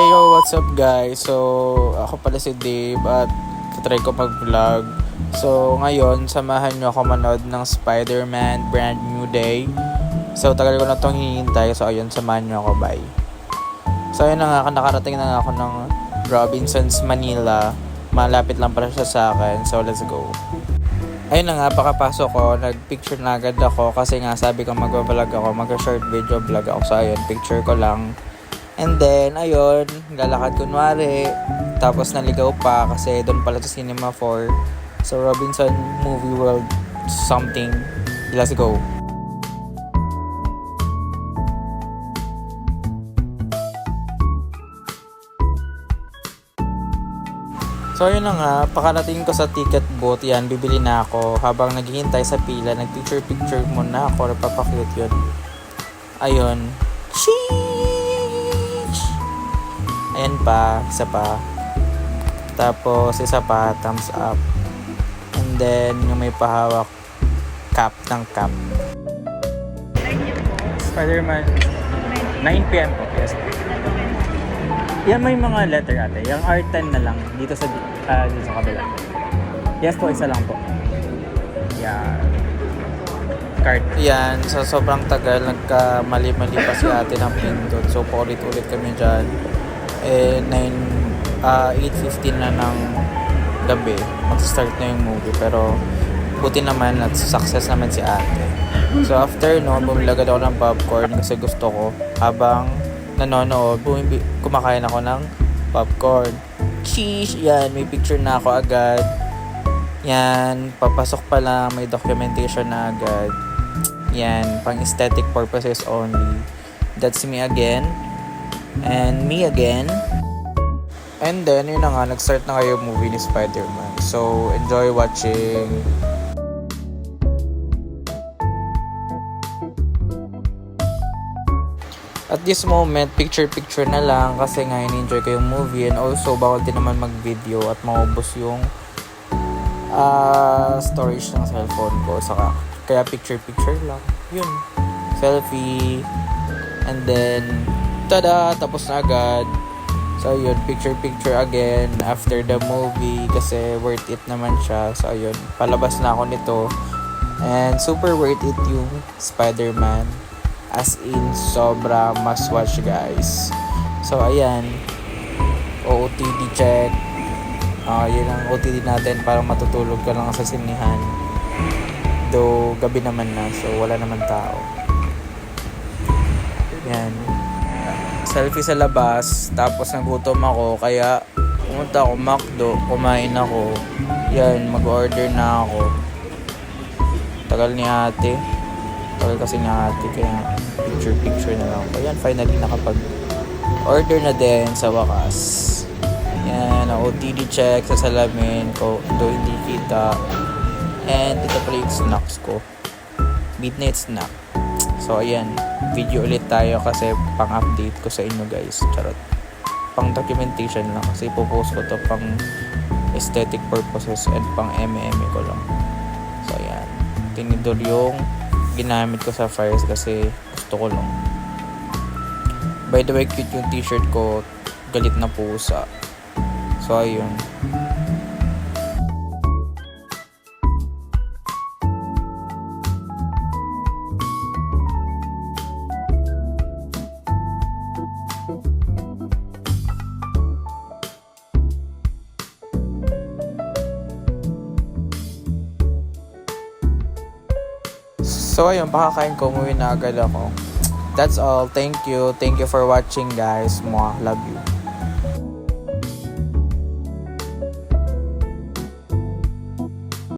Hey yo, what's up guys? So, ako pala si Dave at try ko mag-vlog. So, ngayon, samahan nyo ako manood ng Spider-Man Brand New Day. So, tagal ko na itong hinihintay. So, ayun, samahan nyo ako, bye. So, ayun na nga, nakarating na nga ako ng Robinsons, Manila. Malapit lang pala siya sa akin. So, let's go. Ayun na nga, pakapasok ko, nag-picture na agad ako kasi nga sabi ko mag-vlog ako, mag-short video vlog ako. So, ayun, picture ko lang. And then, ayun, lalakad kunwari. Tapos naligaw pa kasi doon pala sa Cinema 4. So, Robinson Movie World something. Let's go. So, ayun na nga, pakarating ko sa ticket booth. Yan, bibili na ako. Habang naghihintay sa pila, nag-picture muna ako. Napapakute yun. Ayun. Sheesh! Ayan pa, isa pa. Tapos, isa pa, thumbs up. And then, yung may pahawak, cap ng cap. Spider-Man, 9 p.m. po. Yes. Yan may mga letter ate. Yung R10 na lang. Dito sa kabila. Yes po, isa lang po. Yan. Card. Yan, sa sobrang tagal, nagkamali-mali pa si ate ng pindot. So, paulit-ulit kami dyan. 8:15 na ng gabi mag-start na yung movie, pero buti naman at success naman si ate. So after no, bumili agad ako ng popcorn kasi gusto ko habang nanonood, kumakain ako ng popcorn. Cheese! Yan, may picture na ako agad. Yan, papasok pa lang, may documentation na agad. Yan, pang aesthetic purposes only. That's me again. And me again. And then, yun na nga, nag-start na kayo movie ni Spider-Man. So, enjoy watching. At this moment, picture-picture na lang kasi nga in-enjoy ko yung movie. And also, bawal din naman mag-video at maubos yung storage ng cellphone ko. Kaya picture-picture lang. Yun. Selfie. And then, tada! Tapos na agad. So, yun. Picture again after the movie kasi worth it naman siya. So, ayun. Palabas na ako nito. And super worth it yung Spider-Man. As in, sobra must watch guys. So, ayan. OOTD check. Yun ang OOTD natin. Parang matutulog ka lang sa sinihan. Though, gabi naman na. So, wala naman tao. Yan. Selfie sa labas, tapos nagutom ako, kaya pumunta ako McDo, kumain ako. Yan, mag-order na ako. Tagal ni ate. Tagal kasi ni ate, kaya picture na lang. Ayan, finally nakapag-order na din sa wakas. Yan, OTD check sa salamin ko, do hindi kita. And ito pala yung snacks ko. Midnight snack. So, ayan. Video ulit tayo kasi pang-update ko sa inyo guys. Charot. Pang-documentation lang kasi ipopost ko to pang aesthetic purposes and pang MM ko lang. So, ayan. Tinidor yung ginamit ko sa fires kasi gusto ko lang. By the way, cute yung t-shirt ko. Galit na pusa. So, ayun. So ayun, pakakain ko, umuwi na agad ako. That's all. Thank you for watching guys. Mwah, love you.